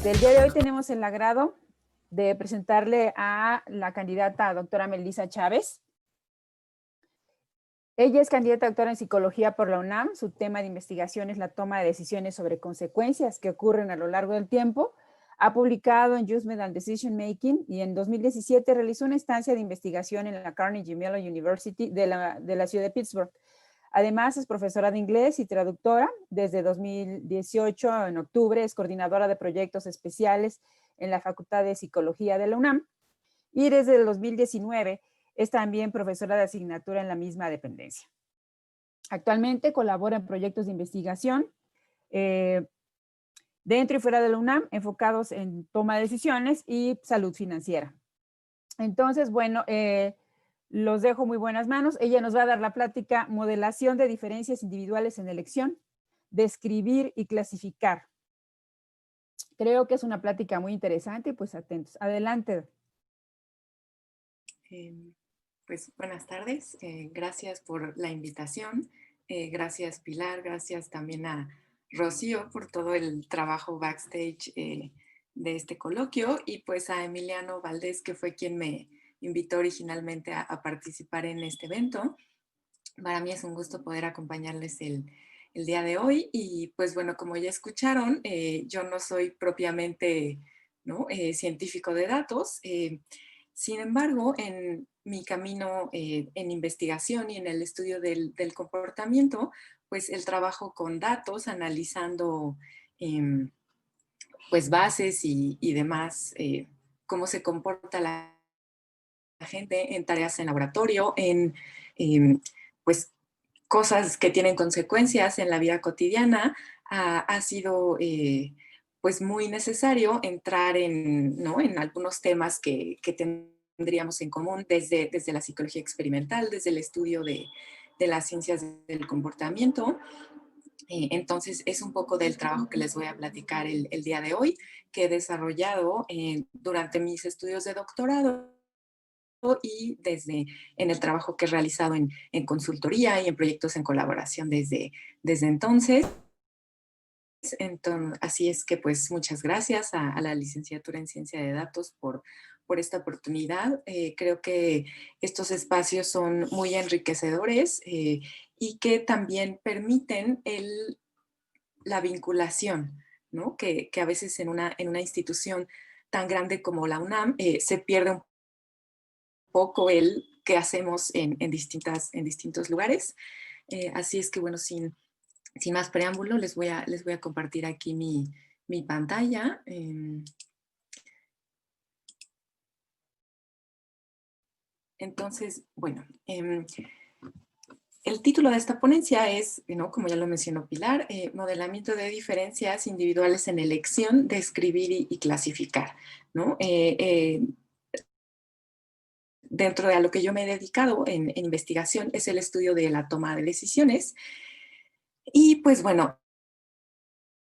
El día de hoy tenemos el agrado de presentarle a la candidata doctora Melissa Chávez. Ella es candidata a doctora en psicología por la UNAM. Su tema de investigación es la toma de decisiones sobre consecuencias que ocurren a lo largo del tiempo. Ha publicado en Judgment and Decision Making y en 2017 realizó una estancia de investigación en la Carnegie Mellon University de la ciudad de Pittsburgh. Además, es profesora de inglés y traductora. Desde 2018, en octubre, es coordinadora de proyectos especiales en la Facultad de Psicología de la UNAM. Y desde el 2019 es también profesora de asignatura en la misma dependencia. Actualmente colabora en proyectos de investigación dentro y fuera de la UNAM, enfocados en toma de decisiones y salud financiera. Entonces, bueno, los dejo muy buenas manos. Ella nos va a dar la plática modelación de diferencias individuales en elección, describir y clasificar. Creo que es una plática muy interesante y pues atentos. Adelante. Pues buenas tardes, gracias por la invitación, gracias Pilar, gracias también a Rocío por todo el trabajo backstage de este coloquio y pues a Emiliano Valdés que fue quien me invitó originalmente a participar en este evento. Para mí es un gusto poder acompañarles el día de hoy y pues bueno, como ya escucharon, yo no soy propiamente ¿no? Científico de datos. Sin embargo, en mi camino en investigación y en el estudio del comportamiento, pues el trabajo con datos, analizando pues bases y demás, cómo se comporta la gente en tareas en laboratorio, en pues cosas que tienen consecuencias en la vida cotidiana, ha sido pues muy necesario entrar en, ¿no? en algunos temas que tendríamos en común desde la psicología experimental, desde el estudio de las ciencias del comportamiento. Entonces es un poco del trabajo que les voy a platicar el día de hoy, que he desarrollado durante mis estudios de doctorado y desde en el trabajo que he realizado en consultoría y en proyectos en colaboración desde entonces. Así es que pues muchas gracias a la licenciatura en Ciencia de Datos por esta oportunidad. Creo que estos espacios son muy enriquecedores y que también permiten la vinculación, ¿no? Que a veces en una institución tan grande como la UNAM se pierde un poco el qué hacemos en distintos lugares. Así es que, bueno, sin más preámbulo, les voy a compartir aquí mi pantalla. Entonces, bueno, el título de esta ponencia es, ¿no? Como ya lo mencionó Pilar, modelamiento de diferencias individuales en elección, describir y clasificar, ¿no? Dentro de a lo que yo me he dedicado en investigación es el estudio de la toma de decisiones. Y pues bueno,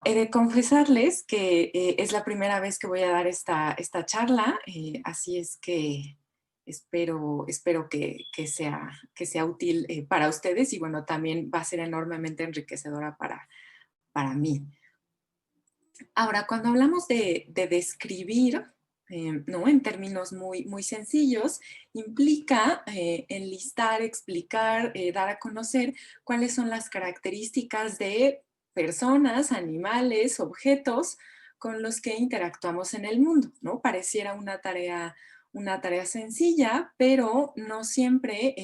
he de confesarles que es la primera vez que voy a dar esta charla, así es que espero que sea útil para ustedes y bueno, también va a ser enormemente enriquecedora para mí. Ahora, cuando hablamos de describir, ¿no? En términos muy sencillos, implica enlistar, explicar, dar a conocer cuáles son las características de personas, animales, objetos con los que interactuamos en el mundo, ¿no? Pareciera una tarea sencilla, pero no siempre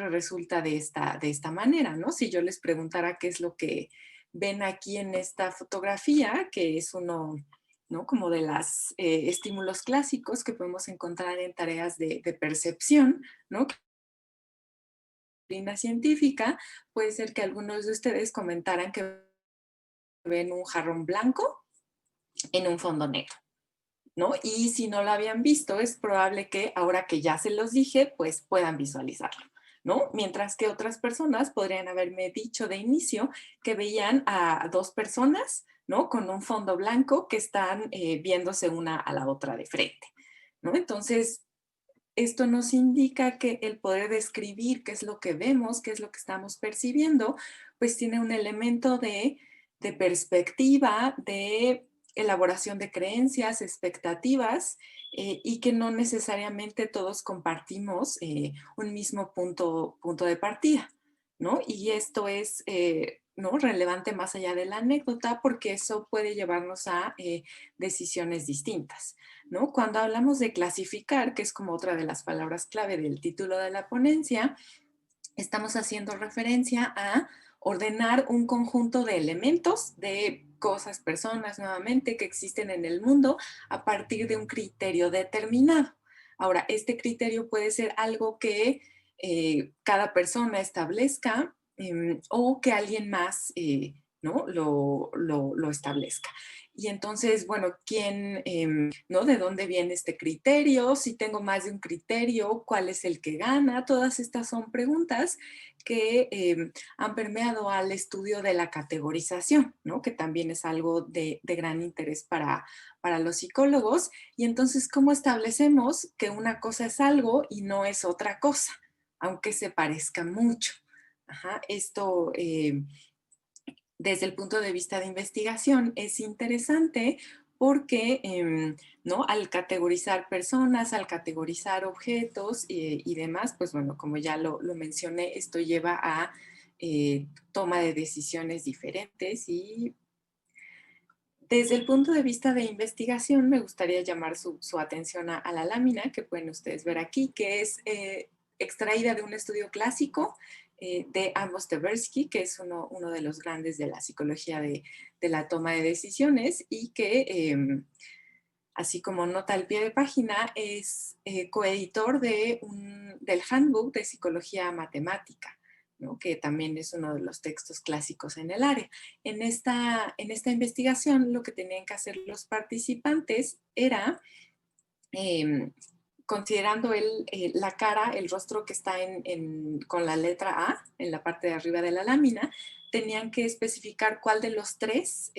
resulta de esta manera, ¿no? Si yo les preguntara qué es lo que ven aquí en esta fotografía, que es uno, ¿no? Como de los estímulos clásicos que podemos encontrar en tareas de percepción, ¿no? Disciplina científica, puede ser que algunos de ustedes comentaran que ven un jarrón blanco en un fondo negro, ¿no? Y si no lo habían visto, es probable que ahora que ya se los dije, pues puedan visualizarlo, ¿no? Mientras que otras personas podrían haberme dicho de inicio que veían a dos personas, ¿no? Con un fondo blanco que están viéndose una a la otra de frente, ¿no? Entonces, esto nos indica que el poder describir qué es lo que vemos, qué es lo que estamos percibiendo, pues tiene un elemento de perspectiva, de elaboración de creencias, expectativas, y que no necesariamente todos compartimos un mismo punto de partida, ¿no? Y esto es ¿no? relevante más allá de la anécdota porque eso puede llevarnos a decisiones distintas, ¿no? Cuando hablamos de clasificar, que es como otra de las palabras clave del título de la ponencia, estamos haciendo referencia a ordenar un conjunto de elementos, de cosas, personas, nuevamente, que existen en el mundo a partir de un criterio determinado. Ahora, este criterio puede ser algo que cada persona establezca o que alguien más ¿no? lo establezca. Y entonces, bueno, ¿quién, ¿no? ¿De dónde viene este criterio? Si tengo más de un criterio, ¿cuál es el que gana? Todas estas son preguntas que han permeado al estudio de la categorización, ¿no? Que también es algo de gran interés para los psicólogos. Y entonces, ¿cómo establecemos que una cosa es algo y no es otra cosa? Aunque se parezca mucho. Ajá, esto desde el punto de vista de investigación es interesante porque ¿no? Al categorizar personas, al categorizar objetos y demás, pues bueno, como ya lo mencioné, esto lleva a toma de decisiones diferentes y desde el punto de vista de investigación me gustaría llamar su atención a la lámina que pueden ustedes ver aquí, que es extraída de un estudio clásico de Amos Tversky, que es uno de los grandes de la psicología de la toma de decisiones y que, así como nota al pie de página, es coeditor del Handbook de Psicología Matemática, ¿no? Que también es uno de los textos clásicos en el área. En esta investigación, lo que tenían que hacer los participantes era considerando la cara, el rostro que está con la letra A en la parte de arriba de la lámina, tenían que especificar cuál de los tres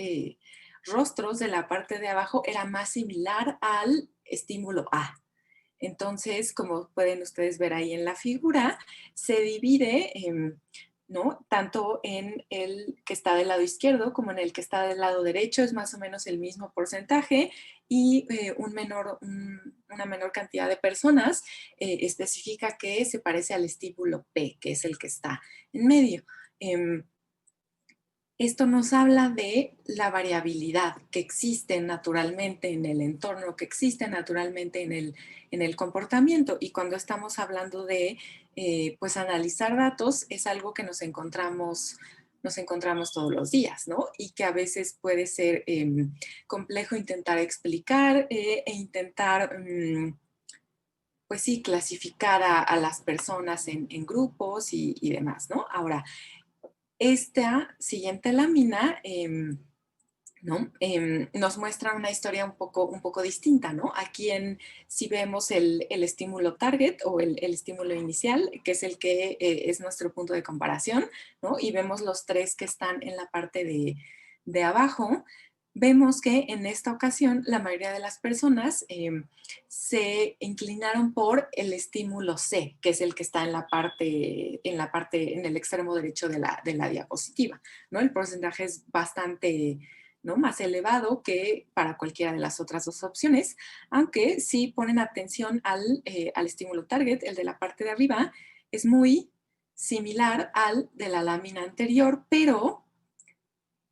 rostros de la parte de abajo era más similar al estímulo A. Entonces, como pueden ustedes ver ahí en la figura, se divide ¿no? Tanto en el que está del lado izquierdo como en el que está del lado derecho, es más o menos el mismo porcentaje y una menor cantidad de personas especifica que se parece al estímulo P, que es el que está en medio. Esto nos habla de la variabilidad que existe naturalmente en el entorno, que existe naturalmente en el comportamiento. Y cuando estamos hablando de pues analizar datos, es algo que nos encontramos todos los días, ¿no? Y que a veces puede ser complejo intentar explicar e intentar, pues sí, clasificar a las personas en grupos y demás, ¿no? Ahora, esta siguiente lámina ¿no? Nos muestra una historia un poco distinta, ¿no? Aquí si vemos el estímulo target o el estímulo inicial, que es el que es nuestro punto de comparación, ¿no? Y vemos los tres que están en la parte de abajo, vemos que en esta ocasión la mayoría de las personas se inclinaron por el estímulo C, que es el que está en el extremo derecho de la diapositiva, ¿no? El porcentaje es bastante, ¿no? más elevado que para cualquiera de las otras dos opciones, aunque si ponen atención al estímulo target, el de la parte de arriba, es muy similar al de la lámina anterior, pero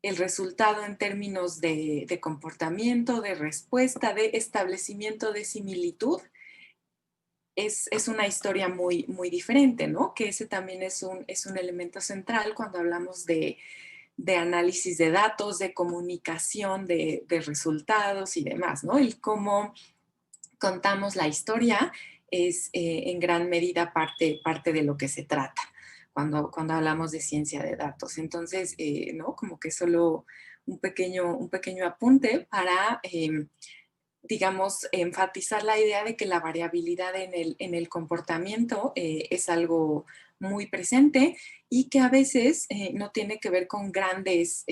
el resultado en términos de comportamiento, de respuesta, de establecimiento de similitud, es una historia muy diferente, ¿no? Que ese también es un elemento central cuando hablamos de análisis de datos, de comunicación de resultados y demás, ¿no? El cómo contamos la historia es en gran medida parte de lo que se trata cuando hablamos de ciencia de datos. Entonces, ¿no? Como que solo un pequeño apunte para, digamos, enfatizar la idea de que la variabilidad en el comportamiento es algo muy presente y que a veces no tiene que ver con grandes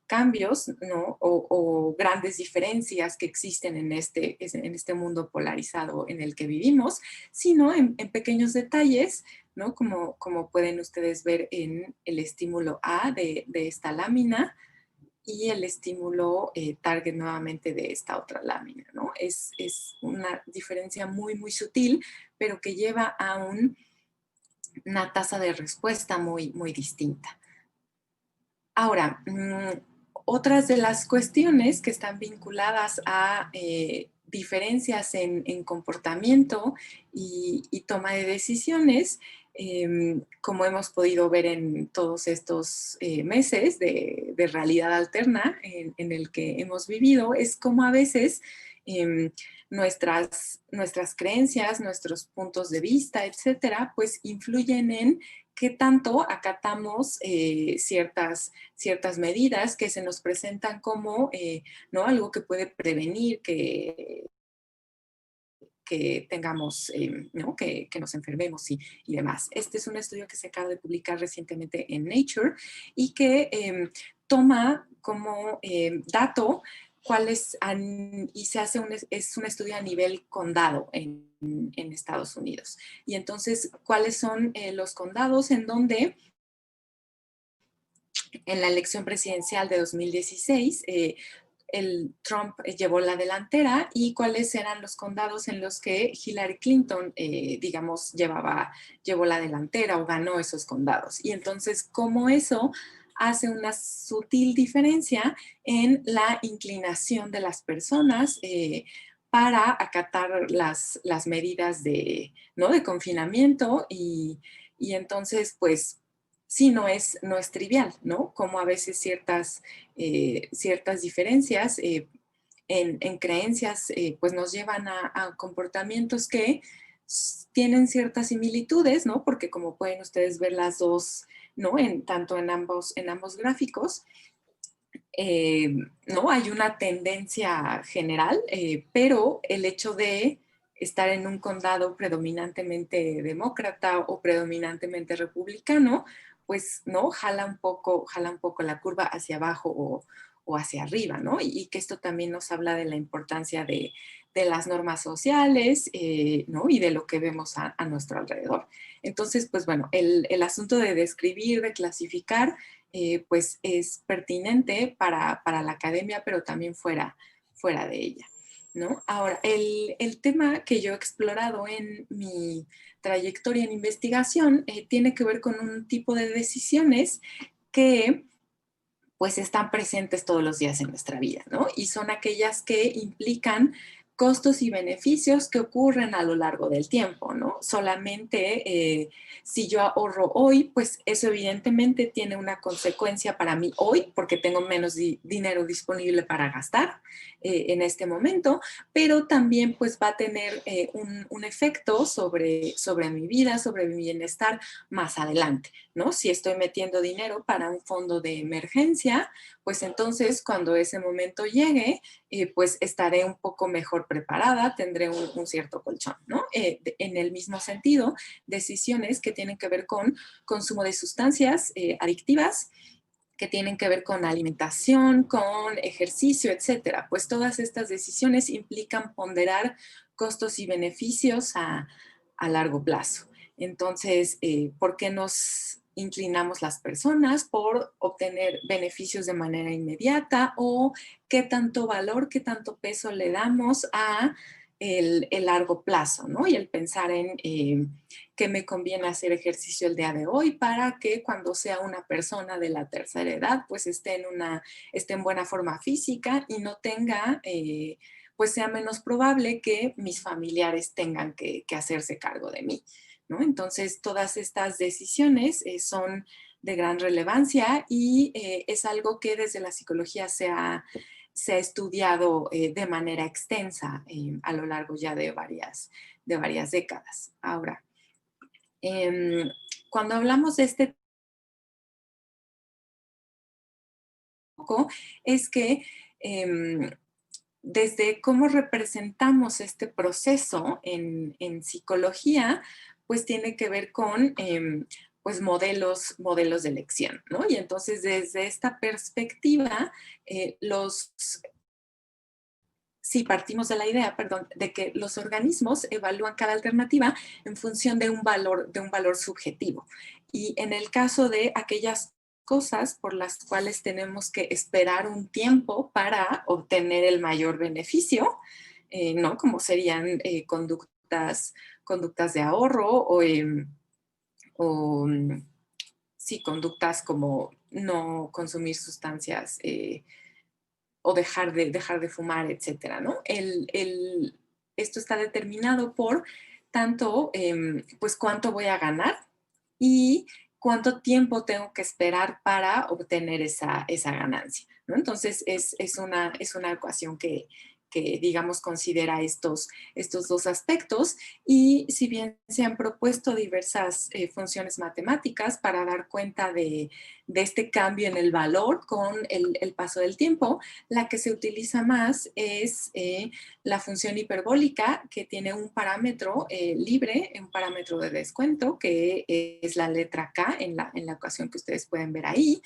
cambios, ¿no? O grandes diferencias que existen en este mundo polarizado en el que vivimos, sino en pequeños detalles, ¿no? Como pueden ustedes ver en el estímulo A de esta lámina, y el estímulo target nuevamente de esta otra lámina, ¿no? Es una diferencia muy, muy sutil, pero que lleva a una tasa de respuesta muy, muy distinta. Ahora, otras de las cuestiones que están vinculadas a diferencias en comportamiento y toma de decisiones, como hemos podido ver en todos estos meses de realidad alterna en el que hemos vivido, es como a veces nuestras creencias, nuestros puntos de vista, etcétera, pues influyen en qué tanto acatamos ciertas medidas que se nos presentan como ¿no? Algo que puede prevenir que tengamos, ¿no? que nos enfermemos y demás. Este es un estudio que se acaba de publicar recientemente en Nature y que toma como dato cuáles y se hace es un estudio a nivel condado en Estados Unidos. Y entonces, ¿cuáles son los condados en donde en la elección presidencial de 2016 el Trump llevó la delantera y cuáles eran los condados en los que Hillary Clinton, digamos, llevó la delantera o ganó esos condados? Y entonces, ¿cómo eso hace una sutil diferencia en la inclinación de las personas para acatar las medidas ¿no? de confinamiento? Y entonces, pues, sí, no es trivial, ¿no? Como a veces ciertas diferencias en creencias pues nos llevan a comportamientos que tienen ciertas similitudes, ¿no? Porque como pueden ustedes ver las dos, ¿no? Tanto en ambos gráficos, ¿no? Hay una tendencia general, pero el hecho de estar en un condado predominantemente demócrata o predominantemente republicano, pues, ¿no? Jala un poco la curva hacia abajo o hacia arriba, ¿no? Y que esto también nos habla de la importancia de las normas sociales, ¿no? Y de lo que vemos a nuestro alrededor. Entonces, pues bueno, el asunto de describir, de clasificar, pues es pertinente para la academia, pero también fuera de ella, ¿no? Ahora, el tema que yo he explorado en mi trayectoria en investigación tiene que ver con un tipo de decisiones que pues están presentes todos los días en nuestra vida, ¿no? Y son aquellas que implican costos y beneficios que ocurren a lo largo del tiempo, ¿no? Solamente si yo ahorro hoy, pues eso evidentemente tiene una consecuencia para mí hoy, porque tengo menos dinero disponible para gastar en este momento, pero también pues va a tener un efecto sobre mi vida, sobre mi bienestar más adelante, ¿no? Si estoy metiendo dinero para un fondo de emergencia, pues entonces cuando ese momento llegue, pues estaré un poco mejor preparada, tendré un cierto colchón, ¿no? En el mismo sentido, decisiones que tienen que ver con consumo de sustancias adictivas, que tienen que ver con alimentación, con ejercicio, etcétera. Pues todas estas decisiones implican ponderar costos y beneficios a largo plazo. Entonces, ¿por qué nos inclinamos las personas por obtener beneficios de manera inmediata o qué tanto valor, qué tanto peso le damos a el largo plazo, ¿no? Y el pensar en qué me conviene hacer ejercicio el día de hoy para que cuando sea una persona de la tercera edad, pues esté en buena forma física y no tenga, pues sea menos probable que mis familiares tengan que hacerse cargo de mí, ¿no? Entonces, todas estas decisiones son de gran relevancia y es algo que desde la psicología se ha estudiado de manera extensa a lo largo ya de varias décadas. Ahora, cuando hablamos de este poco, es que desde cómo representamos este proceso en psicología, pues tiene que ver con pues modelos de elección, ¿no? Y entonces desde esta perspectiva, si partimos de la idea, perdón, de que los organismos evalúan cada alternativa en función de un valor subjetivo. Y en el caso de aquellas cosas por las cuales tenemos que esperar un tiempo para obtener el mayor beneficio, ¿no? Como serían conductas de ahorro o sí, conductas como no consumir sustancias o dejar de fumar, etcétera, ¿no? Esto está determinado por tanto, pues, cuánto voy a ganar y cuánto tiempo tengo que esperar para obtener esa ganancia, ¿no? Entonces, es una ecuación que, digamos, considera estos dos aspectos y si bien se han propuesto diversas funciones matemáticas para dar cuenta de este cambio en el valor con el paso del tiempo, la que se utiliza más es la función hiperbólica, que tiene un parámetro libre, un parámetro de descuento, que es la letra K en la ecuación que ustedes pueden ver ahí,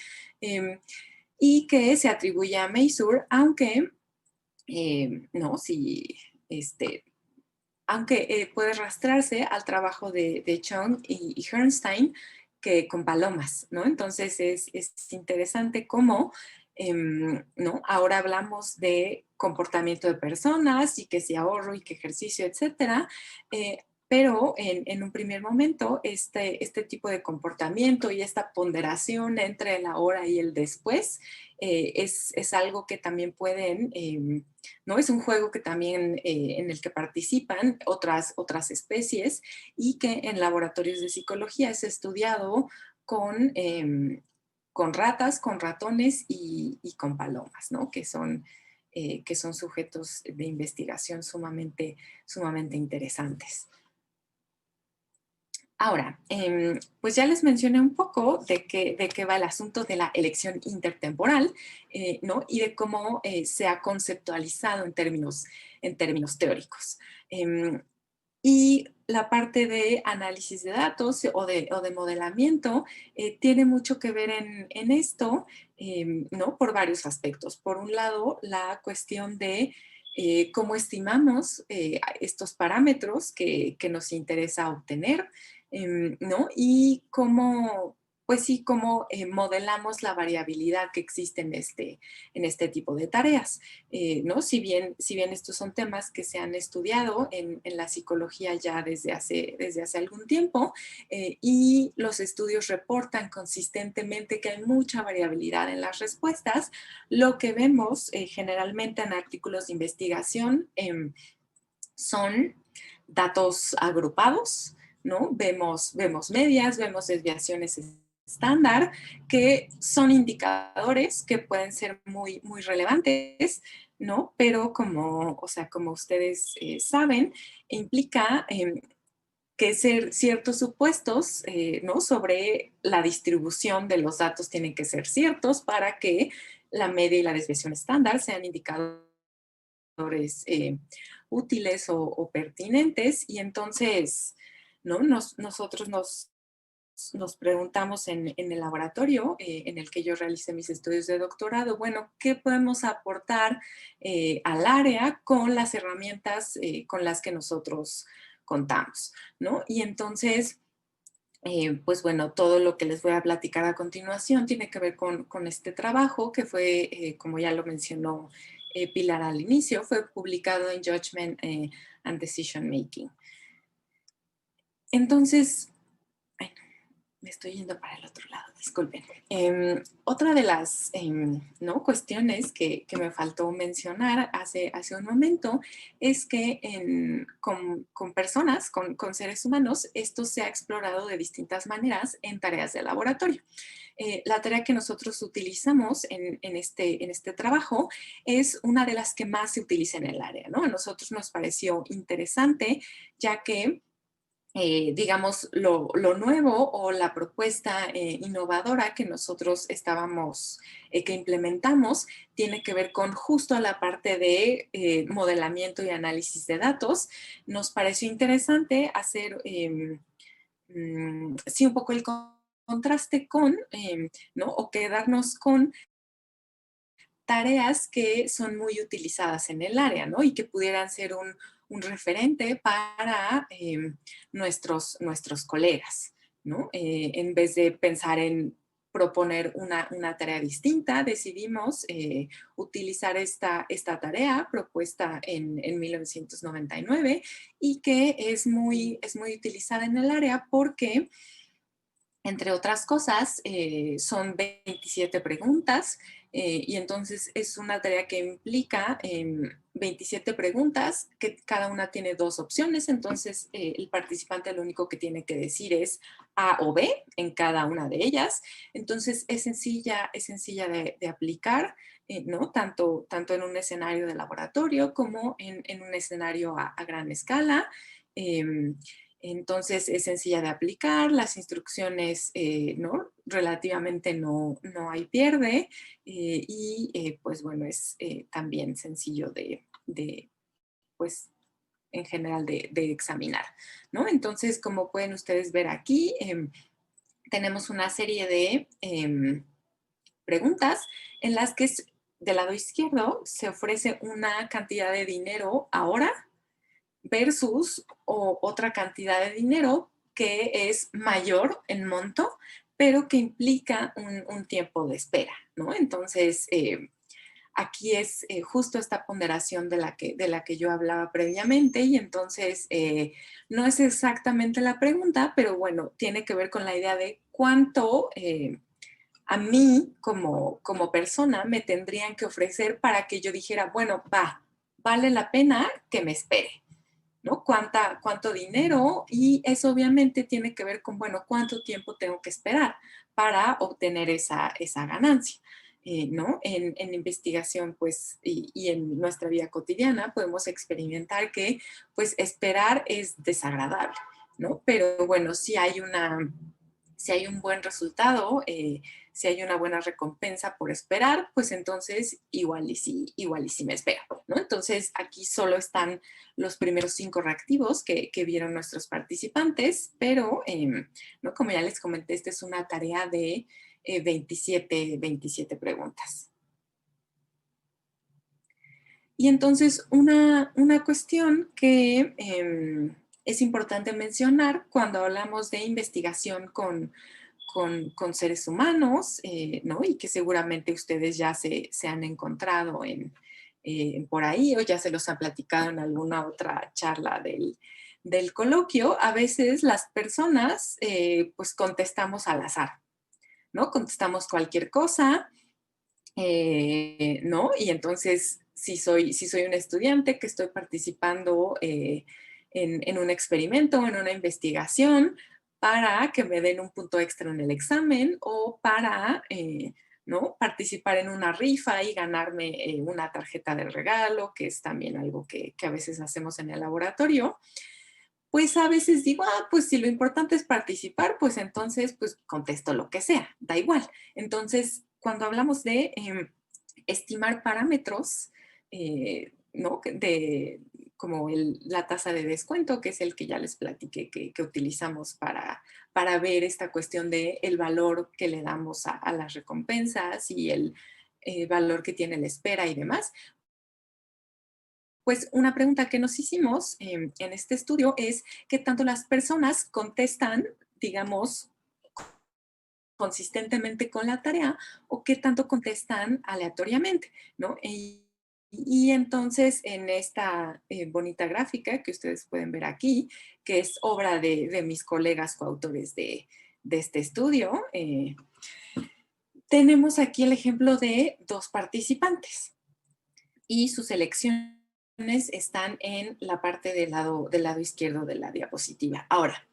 y que se atribuye a Mazur, aunque, no, si, aunque puede rastrearse al trabajo de Chung y Herrnstein, que con palomas, ¿no? Entonces es interesante cómo, ¿no? Ahora hablamos de comportamiento de personas y que si ahorro y que ejercicio, etcétera, pero en un primer momento este tipo de comportamiento y esta ponderación entre el ahora y el después es algo que también pueden, ¿no? Es un juego que también en el que participan otras especies y que en laboratorios de psicología es estudiado con ratas, con ratones y con palomas, ¿no? Que son sujetos de investigación sumamente interesantes. Ahora, pues ya les mencioné un poco de qué va el asunto de la elección intertemporal, ¿no? Y de cómo se ha conceptualizado en términos teóricos. Y la parte de análisis de datos o de modelamiento tiene mucho que ver en esto, ¿no? Por varios aspectos. Por un lado, la cuestión de cómo estimamos estos parámetros que nos interesa obtener, ¿no? Y cómo, pues sí, cómo modelamos la variabilidad que existe en este tipo de tareas, ¿no? Si bien estos son temas que se han estudiado en la psicología ya desde hace algún tiempo, y los estudios reportan consistentemente que hay mucha variabilidad en las respuestas, lo que vemos generalmente en artículos de investigación son datos agrupados, ¿no? Vemos medias, vemos desviaciones estándar, que son indicadores que pueden ser muy relevantes, ¿no? Pero como ustedes saben, implica que ciertos supuestos, ¿no? Sobre la distribución de los datos tienen que ser ciertos para que la media y la desviación estándar sean indicadores útiles o pertinentes, y entonces, ¿no? Nosotros nos preguntamos en el laboratorio en el que yo realicé mis estudios de doctorado, bueno, ¿qué podemos aportar al área con las herramientas con las que nosotros contamos, ¿no? Y entonces, pues bueno, todo lo que les voy a platicar a continuación tiene que ver con este trabajo que fue, como ya lo mencionó Pilar al inicio, fue publicado en Judgment and Decision Making. Entonces, ay, me estoy yendo para el otro lado, disculpen. Otra de las ¿no? cuestiones que me faltó mencionar hace un momento es que con personas, con seres humanos, esto se ha explorado de distintas maneras en tareas de laboratorio. La tarea que nosotros utilizamos en este trabajo es una de las que más se utiliza en el área, ¿no? A nosotros nos pareció interesante, ya que digamos, lo nuevo o la propuesta innovadora que nosotros que implementamos, tiene que ver con justo la parte de modelamiento y análisis de datos. Nos pareció interesante hacer, sí, un poco el contraste con, ¿no? O quedarnos con tareas que son muy utilizadas en el área, ¿no? Y que pudieran ser un referente para nuestros colegas, ¿no? En vez de pensar en proponer una tarea distinta. Decidimos utilizar esta tarea propuesta en 1999 y que es muy utilizada en el área porque, entre otras cosas, son 27 preguntas y entonces es una tarea que implica 27 preguntas, que cada una tiene 2 opciones, entonces el participante lo único que tiene que decir es A o B en cada una de ellas. Entonces es sencilla de aplicar, ¿no? Tanto en un escenario de laboratorio como en un escenario a gran escala. Entonces es sencilla de aplicar, las instrucciones ¿no? Relativamente no hay pierde y pues bueno, es también sencillo pues en general de examinar, ¿no? Entonces, como pueden ustedes ver aquí, tenemos una serie de preguntas en las que del lado izquierdo se ofrece una cantidad de dinero ahora versus otra cantidad de dinero que es mayor en monto, pero que implica un tiempo de espera, ¿no? Entonces, aquí es justo esta ponderación de la que yo hablaba previamente y entonces no es exactamente la pregunta, pero bueno, tiene que ver con la idea de cuánto a mí como persona me tendrían que ofrecer para que yo dijera, bueno, vale la pena que me espere, ¿no? ¿Cuánto dinero? Y eso obviamente tiene que ver con, bueno, cuánto tiempo tengo que esperar para obtener esa ganancia, ¿no? En investigación, pues, y en nuestra vida cotidiana podemos experimentar que, pues, esperar es desagradable, ¿no? Pero bueno, si hay un buen resultado, si hay una buena recompensa por esperar, pues entonces igual y sí me espero, ¿no? Entonces aquí solo están los primeros 5 reactivos que vieron nuestros participantes, pero ¿no? Como ya les comenté, esta es una tarea de 27 preguntas. Y entonces una cuestión que es importante mencionar cuando hablamos de investigación con seres humanos, ¿no? Y que seguramente ustedes ya se han encontrado por ahí o ya se los han platicado en alguna otra charla del coloquio. A veces las personas pues contestamos al azar, ¿no? Contestamos cualquier cosa, ¿no? Y entonces si soy un estudiante que estoy participando en un experimento o en una investigación, para que me den un punto extra en el examen o para ¿no? participar en una rifa y ganarme una tarjeta de regalo, que es también algo que a veces hacemos en el laboratorio, pues a veces digo, pues si lo importante es participar, pues entonces pues contesto lo que sea, da igual. Entonces, cuando hablamos de estimar parámetros, ¿no? Como la tasa de descuento, que es el que ya les platiqué que utilizamos para ver esta cuestión de el valor que le damos a las recompensas y el valor que tiene la espera y demás. Pues una pregunta que nos hicimos en este estudio es qué tanto las personas contestan, digamos, consistentemente con la tarea o qué tanto contestan aleatoriamente, ¿no? Y entonces en esta bonita gráfica que ustedes pueden ver aquí, que es obra de mis colegas coautores de este estudio, tenemos aquí el ejemplo de 2 participantes y sus elecciones están en la parte del lado izquierdo de la diapositiva. Ahora,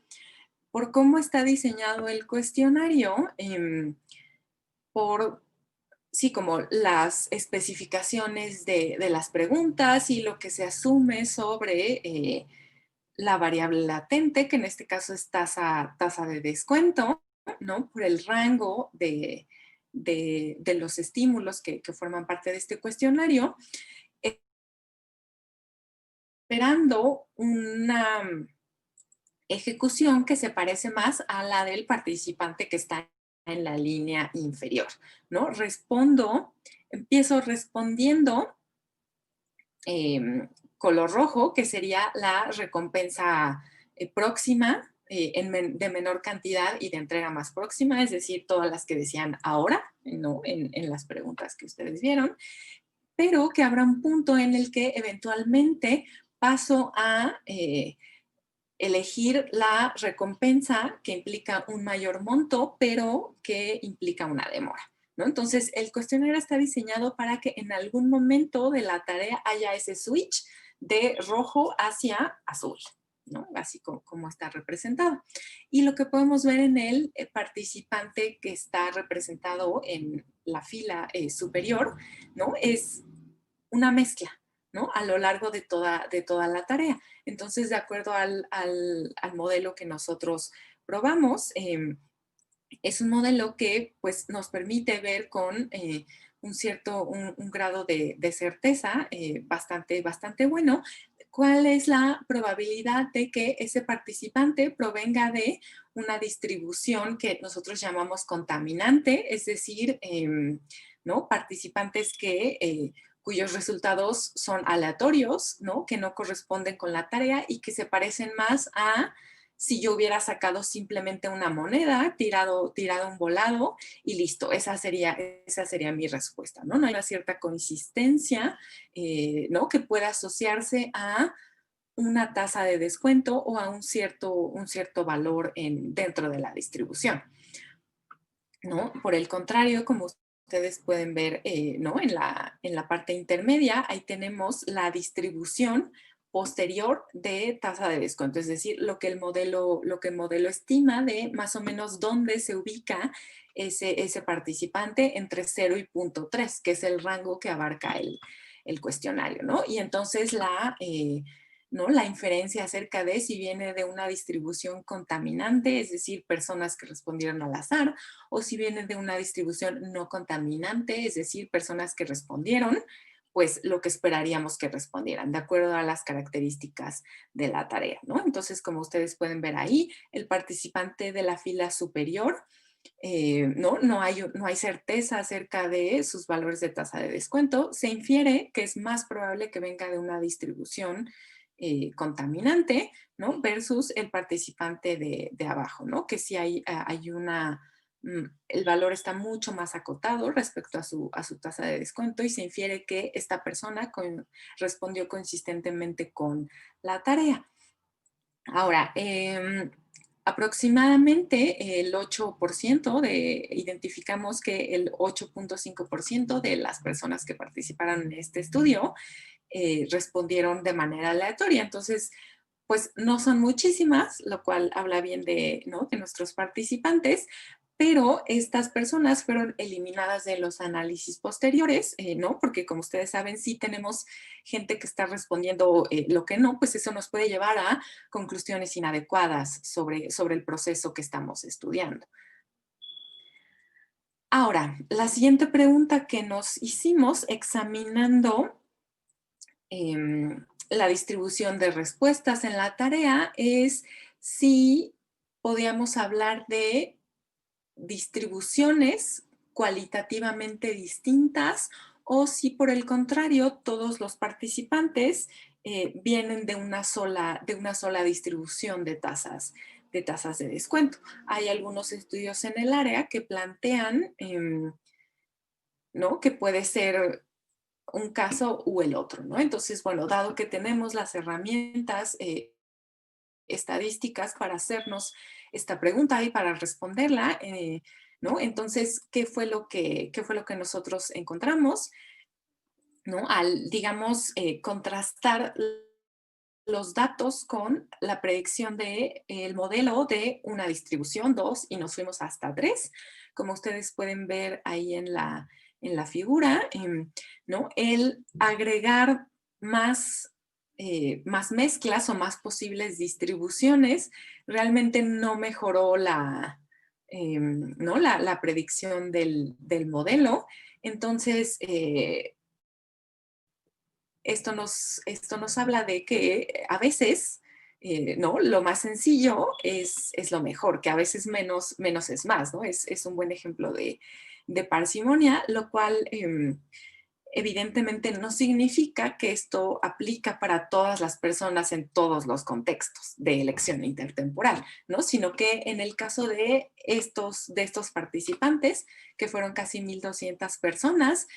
por cómo está diseñado el cuestionario, sí, como las especificaciones de las preguntas y lo que se asume sobre la variable latente, que en este caso es tasa de descuento, ¿no? Por el rango de los estímulos que forman parte de este cuestionario, esperando una ejecución que se parece más a la del participante que está en la línea inferior, ¿no? Empiezo respondiendo color rojo, que sería la recompensa próxima de menor cantidad y de entrega más próxima, es decir, todas las que decían ahora, ¿no? En las preguntas que ustedes vieron, pero que habrá un punto en el que eventualmente paso a elegir la recompensa que implica un mayor monto, pero que implica una demora, ¿no? Entonces, el cuestionario está diseñado para que en algún momento de la tarea haya ese switch de rojo hacia azul, ¿no? Así como está representado. Y lo que podemos ver en el participante que está representado en la fila superior, ¿no? Es una mezcla, ¿no? A lo largo de toda la tarea. Entonces, de acuerdo al modelo que nosotros probamos, es un modelo que pues, nos permite ver con un grado de certeza bastante bueno cuál es la probabilidad de que ese participante provenga de una distribución que nosotros llamamos contaminante, es decir, ¿no? Participantes cuyos resultados son aleatorios, ¿no? Que no corresponden con la tarea y que se parecen más a si yo hubiera sacado simplemente una moneda, tirado un volado y listo, esa sería mi respuesta, ¿no? No hay una cierta consistencia, ¿no? Que pueda asociarse a una tasa de descuento o a un cierto valor dentro de la distribución, ¿no? Por el contrario, como ustedes pueden ver, ¿no? En la parte intermedia, ahí tenemos la distribución posterior de tasa de descuento, es decir, lo que el modelo estima de más o menos dónde se ubica ese participante entre 0 y 0.3, que es el rango que abarca el cuestionario, ¿no? Y entonces ¿no? La inferencia acerca de si viene de una distribución contaminante, es decir, personas que respondieron al azar, o si viene de una distribución no contaminante, es decir, personas que respondieron, pues lo que esperaríamos que respondieran, de acuerdo a las características de la tarea, ¿no? Entonces, como ustedes pueden ver ahí, el participante de la fila superior, no hay certeza acerca de sus valores de tasa de descuento. Se infiere que es más probable que venga de una distribución contaminante, ¿no? Versus el participante de abajo, ¿no? Que sí hay el valor está mucho más acotado respecto a su tasa de descuento y se infiere que esta persona respondió consistentemente con la tarea. Ahora, aproximadamente el 8% identificamos que el 8.5% de las personas que participaron en este estudio respondieron de manera aleatoria. Entonces, pues no son muchísimas, lo cual habla bien ¿no? de nuestros participantes, pero estas personas fueron eliminadas de los análisis posteriores, ¿no? Porque como ustedes saben, sí tenemos gente que está respondiendo lo que no, pues eso nos puede llevar a conclusiones inadecuadas sobre el proceso que estamos estudiando. Ahora, la siguiente pregunta que nos hicimos examinando la distribución de respuestas en la tarea es si podíamos hablar de distribuciones cualitativamente distintas o si por el contrario todos los participantes vienen de una sola distribución de tasas de descuento. Hay algunos estudios en el área que plantean ¿no? que puede ser un caso u el otro, ¿no? Entonces, bueno, dado que tenemos las herramientas estadísticas para hacernos esta pregunta y para responderla, ¿no? Entonces, ¿qué fue lo que nosotros encontramos? ¿No? Al, digamos, contrastar los datos con la predicción del modelo de una distribución, 2, y nos fuimos hasta 3, como ustedes pueden ver ahí en la figura, ¿no? El agregar más mezclas o más posibles distribuciones realmente no mejoró ¿no? la predicción del modelo. Entonces, esto nos habla de que a veces, ¿no? Lo más sencillo es lo mejor, que a veces menos es más, ¿no? Es un buen ejemplo de parsimonia, lo cual evidentemente no significa que esto aplica para todas las personas en todos los contextos de elección intertemporal, ¿no? Sino que en el caso de estos participantes, que fueron casi 1,200 personas,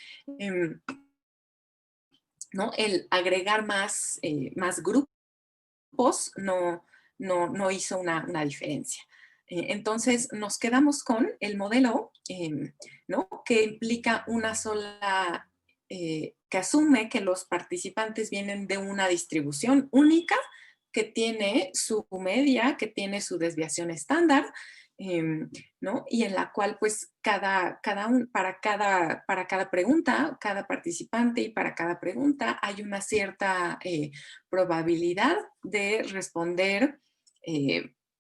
¿no? El agregar más grupos no hizo una diferencia. Entonces nos quedamos con el modelo, ¿no? Que implica una sola, que asume que los participantes vienen de una distribución única que tiene su media, que tiene su desviación estándar, ¿no? Y en la cual pues para cada pregunta, cada participante y para cada pregunta hay una cierta probabilidad de responder,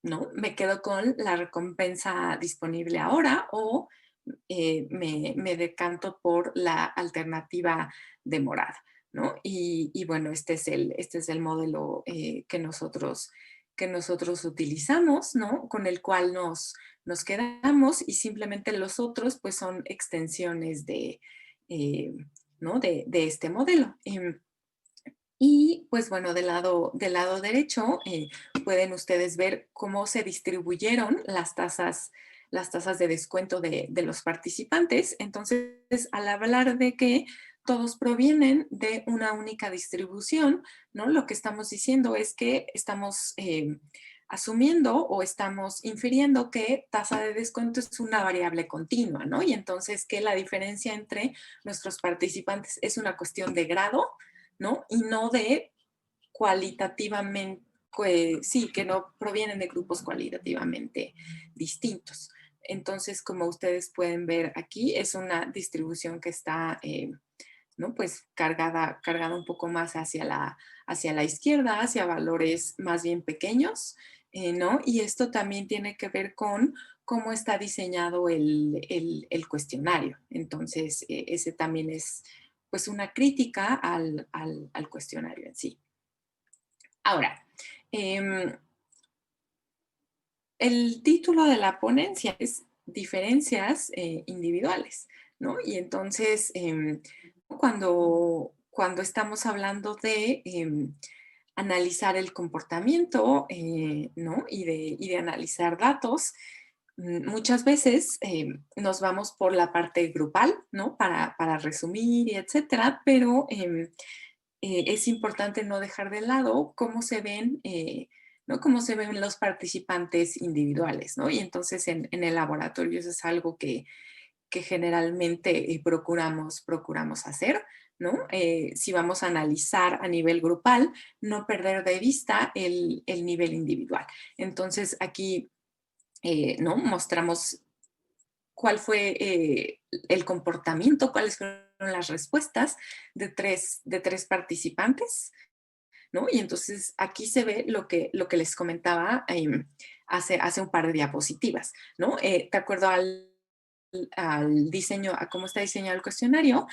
¿no? Me quedo con la recompensa disponible ahora o me decanto por la alternativa de morada, ¿no? Y bueno, este es el modelo que nosotros utilizamos, ¿no? Con el cual nos quedamos y simplemente los otros pues son extensiones eh, ¿no? de este modelo. Y pues bueno, del lado derecho pueden ustedes ver cómo se distribuyeron las tasas de descuento de los participantes. Entonces, al hablar de que todos provienen de una única distribución, ¿no? Lo que estamos diciendo es que estamos asumiendo o estamos infiriendo que tasa de descuento es una variable continua, ¿no? Y entonces que la diferencia entre nuestros participantes es una cuestión de grado, ¿no? Y no de cualitativamente, sí, que no provienen de grupos cualitativamente distintos. Entonces, como ustedes pueden ver aquí, es una distribución que está, ¿no? Pues cargada un poco más hacia la izquierda, hacia valores más bien pequeños, ¿no? Y esto también tiene que ver con cómo está diseñado el cuestionario. Entonces, ese también es pues una crítica al cuestionario en sí. Ahora, el título de la ponencia es Diferencias individuales, ¿no? Y entonces, cuando estamos hablando de analizar el comportamiento, ¿no? Y de analizar datos, muchas veces nos vamos por la parte grupal, ¿no? Para resumir y etcétera, pero es importante no dejar de lado cómo se ven, ¿no? Cómo se ven los participantes individuales, ¿no? Y entonces en el laboratorio eso es algo que generalmente procuramos hacer, ¿no? Si vamos a analizar a nivel grupal, no perder de vista el nivel individual. Entonces aquí, ¿no? Mostramos cuál fue el comportamiento, cuáles fueron las respuestas de tres participantes, ¿no? Y entonces aquí se ve lo que les comentaba hace un par de diapositivas, ¿no? De acuerdo al diseño, a cómo está diseñado el cuestionario,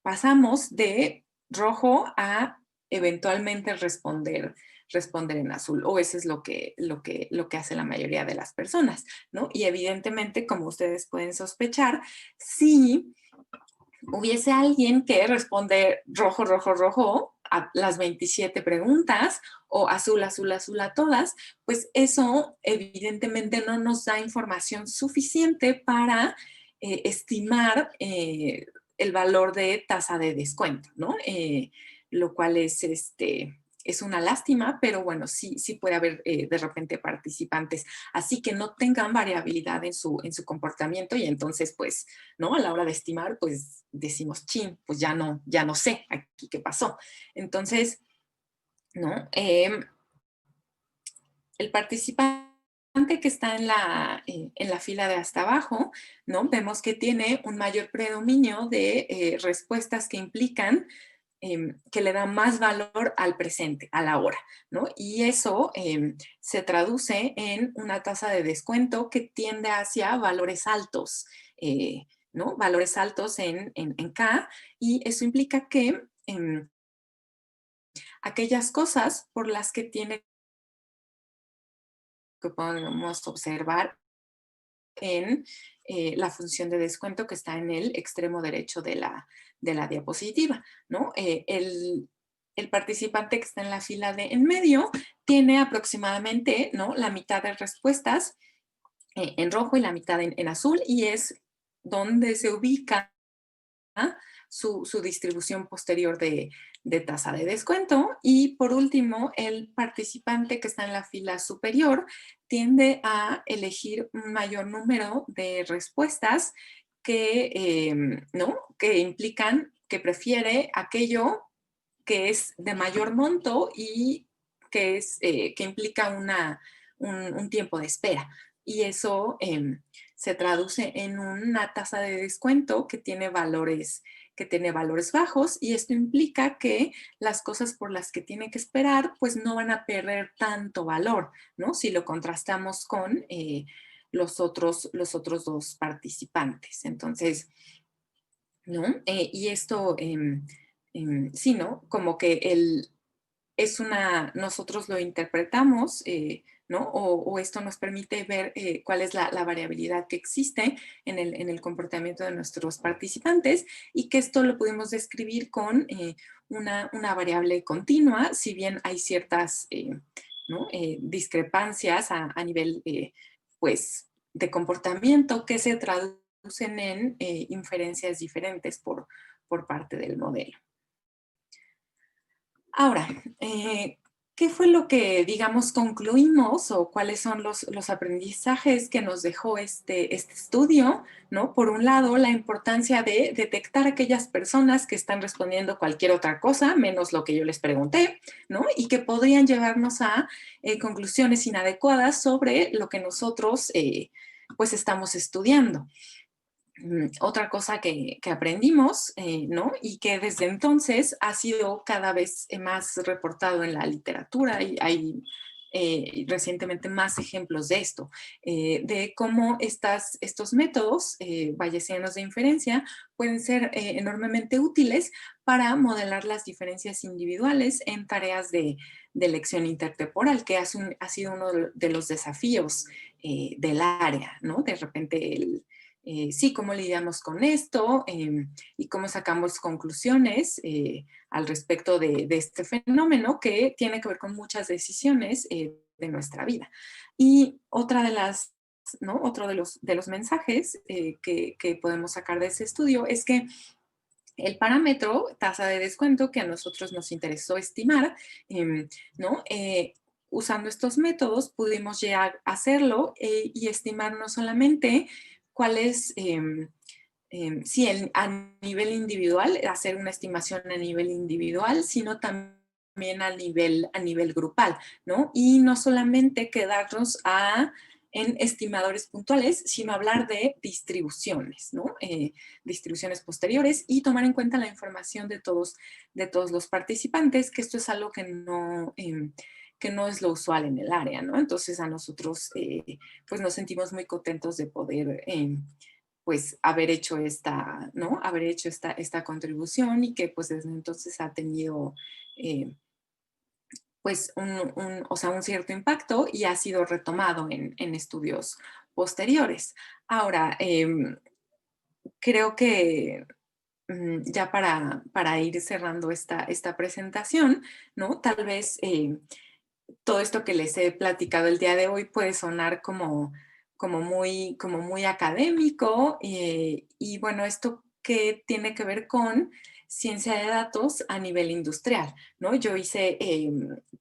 pasamos de rojo a eventualmente responder en azul, o eso es lo que hace la mayoría de las personas, ¿no? Y evidentemente, como ustedes pueden sospechar, si hubiese alguien que responde rojo, rojo, rojo a las 27 preguntas o azul, azul, azul a todas, pues eso evidentemente no nos da información suficiente para estimar el valor de tasa de descuento, ¿no? Lo cual es una lástima, pero bueno, sí puede haber de repente participantes así que no tengan variabilidad en su comportamiento y entonces pues, ¿no? A la hora de estimar, pues decimos, chin, pues ya no sé aquí qué pasó. Entonces, ¿no? El participante que está en la fila de hasta abajo, ¿no? Vemos que tiene un mayor predominio de respuestas que implican que le da más valor al presente, a la hora, ¿no? Y eso se traduce en una tasa de descuento que tiende hacia valores altos, ¿no? Valores altos en K, y eso implica que aquellas cosas por las que tiene que podemos observar en la función de descuento que está en el extremo derecho de la diapositiva, ¿no? El participante que está en la fila de en medio tiene aproximadamente, ¿no?, la mitad de respuestas en rojo y la mitad en azul, y es donde se ubica su distribución posterior de tasa de descuento. Y por último, el participante que está en la fila superior tiende a elegir un mayor número de respuestas ¿no?, que implican que prefiere aquello que es de mayor monto y que implica un tiempo de espera. Y eso se traduce en una tasa de descuento que tiene valores bajos, y esto implica que las cosas por las que tiene que esperar pues no van a perder tanto valor, ¿no?, si lo contrastamos con los otros dos participantes. Entonces, ¿no? Y esto, sí, ¿no? Como que nosotros lo interpretamos, ¿no? O esto nos permite ver cuál es la variabilidad que existe en el comportamiento de nuestros participantes, y que esto lo pudimos describir con una variable continua, si bien hay ciertas, ¿no?, discrepancias a nivel, pues, de comportamiento que se traducen en inferencias diferentes por parte del modelo. Ahora, ¿qué fue lo que, digamos, concluimos, o cuáles son los aprendizajes que nos dejó este estudio, ¿no? Por un lado, la importancia de detectar aquellas personas que están respondiendo cualquier otra cosa, menos lo que yo les pregunté, ¿no? Y que podrían llevarnos a conclusiones inadecuadas sobre lo que nosotros, pues, estamos estudiando. Otra cosa que aprendimos, ¿no?, y que desde entonces ha sido cada vez más reportado en la literatura, y hay recientemente más ejemplos de esto, de cómo estos métodos bayesianos de inferencia pueden ser enormemente útiles para modelar las diferencias individuales en tareas de elección intertemporal, que ha sido uno de los desafíos del área, ¿no? De repente sí, cómo lidiamos con esto, y cómo sacamos conclusiones al respecto de este fenómeno, que tiene que ver con muchas decisiones de nuestra vida. Y otra de las, ¿no?, otro de los mensajes que podemos sacar de ese estudio es que el parámetro tasa de descuento que a nosotros nos interesó estimar, ¿no?, usando estos métodos pudimos llegar a hacerlo y estimar no solamente cuál es, sí, a nivel individual, hacer una estimación a nivel individual, sino también a nivel grupal, ¿no? Y no solamente quedarnos en estimadores puntuales, sino hablar de distribuciones, ¿no? Distribuciones posteriores, y tomar en cuenta la información de todos los participantes, que esto es algo que no es lo usual en el área, ¿no? Entonces a nosotros pues nos sentimos muy contentos de poder pues haber hecho ¿no?, haber hecho esta contribución, y que pues desde entonces ha tenido pues o sea, un cierto impacto, y ha sido retomado en estudios posteriores. Ahora, creo que ya para ir cerrando esta presentación, ¿no?, tal vez todo esto que les he platicado el día de hoy puede sonar como muy académico, y bueno, esto que tiene que ver con ciencia de datos a nivel industrial, ¿no? Yo hice,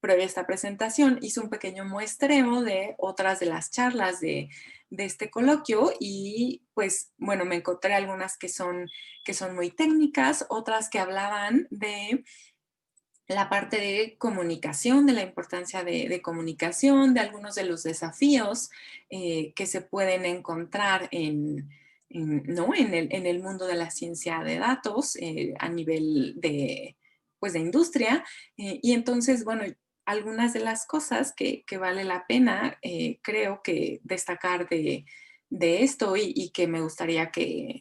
previa a esta presentación, hice un pequeño muestreo de otras de las charlas de este coloquio, y pues, bueno, me encontré algunas que son muy técnicas, otras que hablaban de la parte de comunicación, de la importancia de comunicación, de algunos de los desafíos que se pueden encontrar ¿no?, en el mundo de la ciencia de datos a nivel pues, de industria. Y entonces, bueno, algunas de las cosas que vale la pena, creo que destacar de esto, y que me gustaría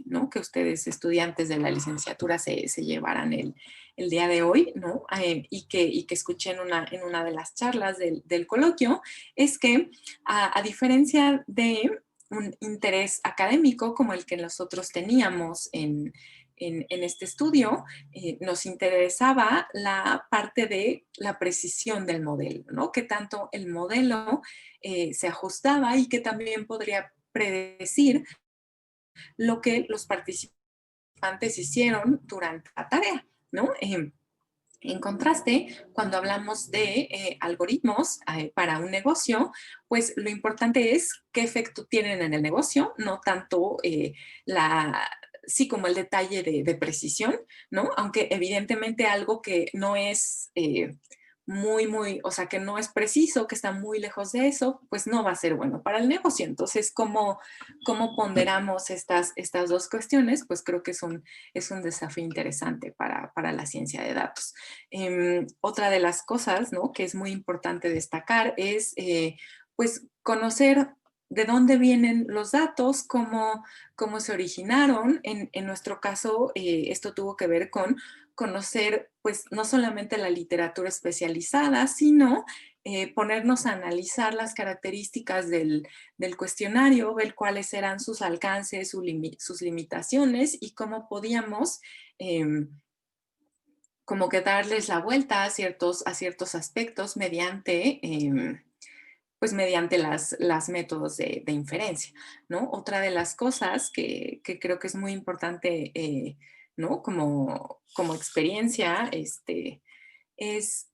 ¿no?, que ustedes, estudiantes de la licenciatura, se llevaran el día de hoy, ¿no? Y que escuché en una de las charlas del coloquio, es que a diferencia de un interés académico como el que nosotros teníamos en este estudio, nos interesaba la parte de la precisión del modelo, ¿no? Que tanto el modelo se ajustaba y que también podría predecir lo que los participantes hicieron durante la tarea, ¿no? En contraste, cuando hablamos de algoritmos para un negocio, pues lo importante es qué efecto tienen en el negocio, no tanto sí como el detalle de precisión, ¿no? Aunque evidentemente algo que no es o sea, que no es preciso, que está muy lejos de eso, pues no va a ser bueno para el negocio. Entonces, ¿cómo ponderamos estas dos cuestiones? Pues creo que es un desafío interesante para la ciencia de datos. Otra de las cosas, ¿no?, que es muy importante destacar es pues conocer de dónde vienen los datos, cómo se originaron. En nuestro caso, esto tuvo que ver con conocer pues no solamente la literatura especializada, sino ponernos a analizar las características del cuestionario, ver cuáles eran sus alcances, sus limitaciones y cómo podíamos como que darles la vuelta a ciertos aspectos mediante, pues mediante las métodos de inferencia, ¿no? Otra de las cosas que creo que es muy importante, ¿no? Como experiencia, es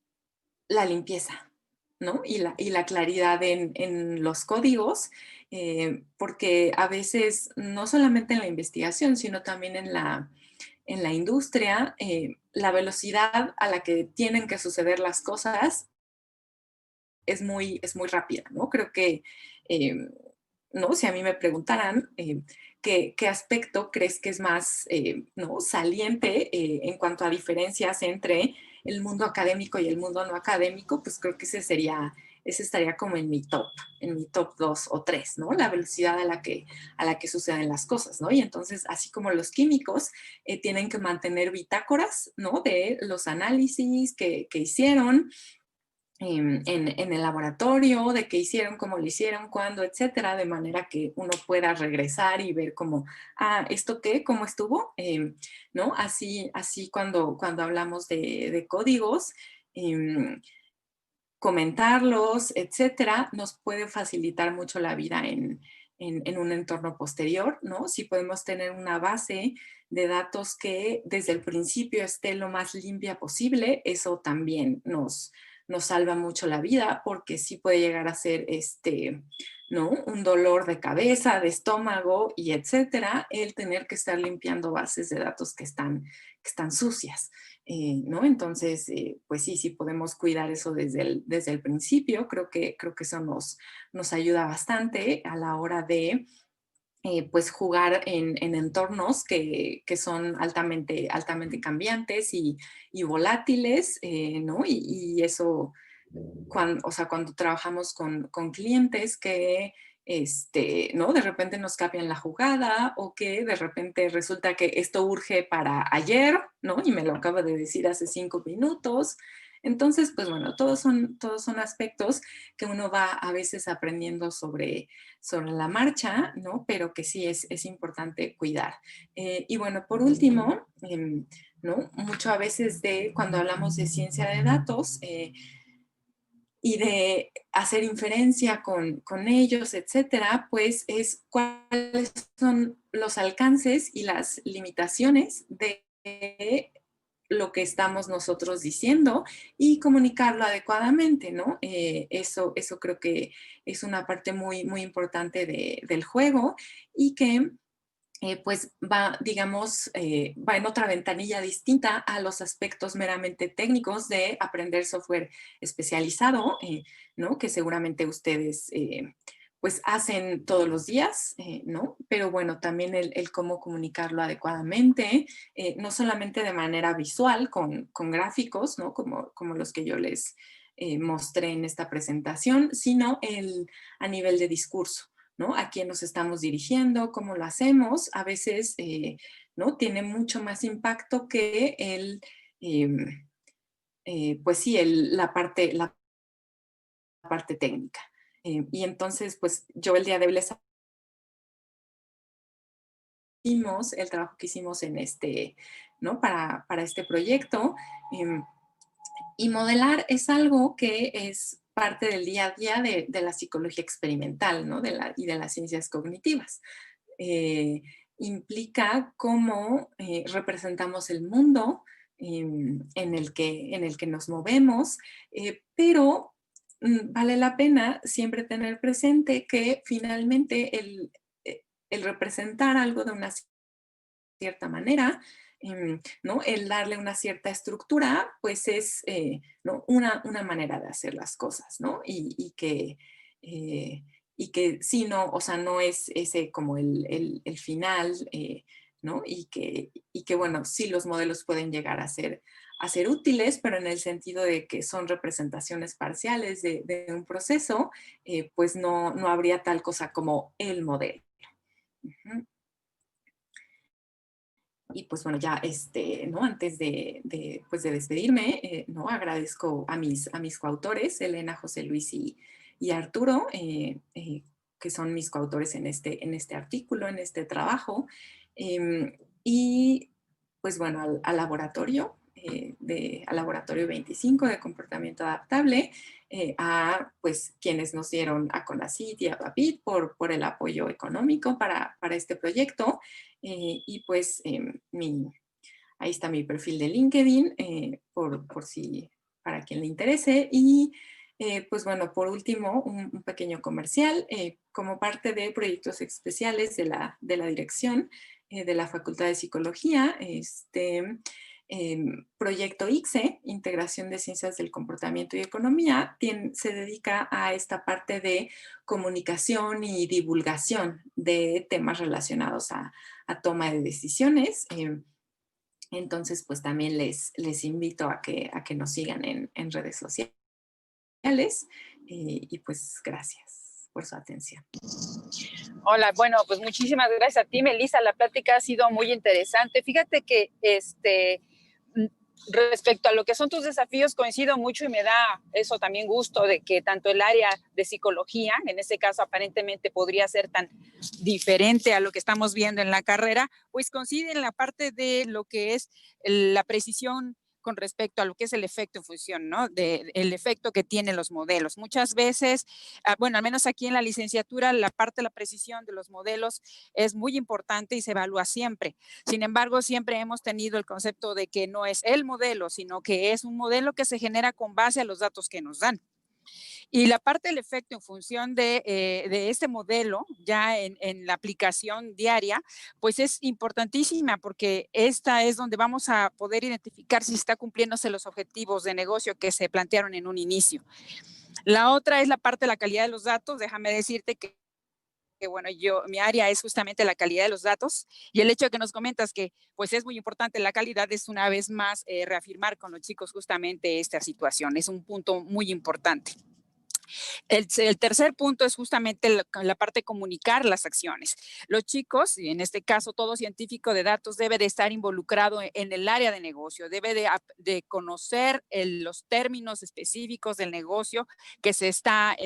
la limpieza, ¿no? Y la claridad en los códigos, porque a veces, no solamente en la investigación, sino también en la industria, la velocidad a la que tienen que suceder las cosas es muy rápida, ¿no? Creo que, ¿no? Si a mí me preguntaran qué aspecto crees que es más, ¿no?, saliente en cuanto a diferencias entre el mundo académico y el mundo no académico, pues creo que ese estaría como en mi top 2 o 3, ¿no? La velocidad a la que suceden las cosas, ¿no? Y entonces, así como los químicos tienen que mantener bitácoras, ¿no?, de los análisis que hicieron, en el laboratorio, de qué hicieron, cómo lo hicieron, cuándo, etcétera, de manera que uno pueda regresar y ver cómo, ¿esto qué? ¿Cómo estuvo? ¿No? Así cuando hablamos de códigos, comentarlos, etcétera, nos puede facilitar mucho la vida en un entorno posterior, ¿no? Si podemos tener una base de datos que desde el principio esté lo más limpia posible, eso también nos salva mucho la vida, porque sí puede llegar a ser ¿no?, un dolor de cabeza, de estómago y etcétera, el tener que estar limpiando bases de datos que están sucias. ¿No? Entonces, pues sí podemos cuidar eso desde el principio. Creo que eso nos ayuda bastante a la hora de pues jugar en entornos que son altamente cambiantes y volátiles, ¿no? Y eso, o sea, cuando trabajamos con clientes que, ¿no?, de repente nos cambian la jugada o que de repente resulta que esto urge para ayer, ¿no? Y me lo acaba de decir hace 5 minutos. Entonces, pues bueno, todos son aspectos que uno va a veces aprendiendo sobre la marcha, ¿no? Pero que sí es importante cuidar. Y bueno, por último, ¿no?, mucho a veces cuando hablamos de ciencia de datos, y de hacer inferencia con ellos, etcétera, pues es cuáles son los alcances y las limitaciones de lo que estamos nosotros diciendo y comunicarlo adecuadamente, ¿no? Eso creo que es una parte muy importante del juego y que pues va, digamos, va en otra ventanilla distinta a los aspectos meramente técnicos de aprender software especializado, ¿no? Que seguramente ustedes pues hacen todos los días, ¿no? Pero bueno, también el cómo comunicarlo adecuadamente, no solamente de manera visual con gráficos, ¿no? Como los que yo les mostré en esta presentación, sino a nivel de discurso, ¿no? A quién nos estamos dirigiendo, cómo lo hacemos, a veces, ¿no?, tiene mucho más impacto que pues sí, la parte técnica. Y entonces, pues yo el día de hoy les el trabajo que hicimos en ¿no? Para este proyecto. Y modelar es algo que es parte del día a día de la psicología experimental, ¿no? Y de las ciencias cognitivas. Implica cómo representamos el mundo en el que nos movemos, pero vale la pena siempre tener presente que finalmente el representar algo de una cierta manera, ¿no? El darle una cierta estructura, pues es ¿no? una manera de hacer las cosas, ¿no? Y que sí, no, o sea, no es ese como el final, ¿no? Y que, bueno, sí los modelos pueden llegar a ser útiles, pero en el sentido de que son representaciones parciales de un proceso, pues no habría tal cosa como el modelo. Uh-huh. Y pues bueno, ya ¿no? Antes pues de despedirme, ¿no? Agradezco a mis coautores, Elena, José Luis y Arturo, que son mis coautores en este artículo, en este trabajo. Y pues bueno, al laboratorio, al laboratorio 25 de comportamiento adaptable, a pues quienes nos dieron a CONACYT y a PAPIT por el apoyo económico para este proyecto. Y pues ahí está mi perfil de LinkedIn, por si para quien le interese. Y pues bueno, por último, un pequeño comercial. Como parte de proyectos especiales de la dirección de la Facultad de Psicología, proyecto ICSE, Integración de Ciencias del Comportamiento y Economía, se dedica a esta parte de comunicación y divulgación de temas relacionados a toma de decisiones. Entonces, pues también les invito a que nos sigan en redes sociales. Y pues gracias por su atención. Hola, bueno, pues muchísimas gracias a ti, Melissa. La plática ha sido muy interesante. Fíjate que respecto a lo que son tus desafíos, coincido mucho y me da eso también gusto de que tanto el área de psicología, en este caso aparentemente podría ser tan diferente a lo que estamos viendo en la carrera, pues coincide en la parte de lo que es la precisión con respecto a lo que es el efecto en función, ¿no? El efecto que tienen los modelos. Muchas veces, bueno, al menos aquí en la licenciatura, la parte de la precisión de los modelos es muy importante y se evalúa siempre. Sin embargo, siempre hemos tenido el concepto de que no es el modelo, sino que es un modelo que se genera con base a los datos que nos dan. Y la parte del efecto en función de este modelo, ya en la aplicación diaria, pues es importantísima porque esta es donde vamos a poder identificar si está cumpliéndose los objetivos de negocio que se plantearon en un inicio. La otra es la parte de la calidad de los datos. Déjame decirte que bueno, mi área es justamente la calidad de los datos y el hecho de que nos comentas que pues es muy importante la calidad es una vez más reafirmar con los chicos justamente esta situación. Es un punto muy importante. El tercer punto es justamente la parte de comunicar las acciones. Los chicos, y en este caso todo científico de datos, debe de estar involucrado en el área de negocio, debe de conocer los términos específicos del negocio que se está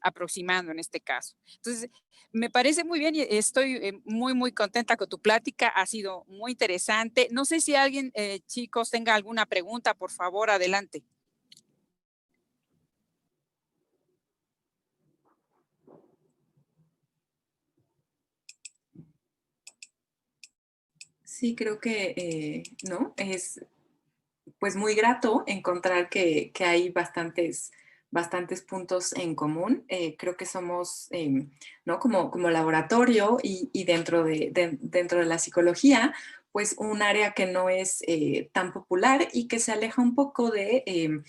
aproximando en este caso. Entonces, me parece muy bien y estoy muy, muy contenta con tu plática. Ha sido muy interesante. No sé si alguien, chicos, tenga alguna pregunta, por favor, adelante. Sí, creo que no, es pues muy grato encontrar que hay bastantes puntos en común. Creo que somos, ¿no? Como laboratorio y dentro de la psicología, pues un área que no es tan popular y que se aleja un poco de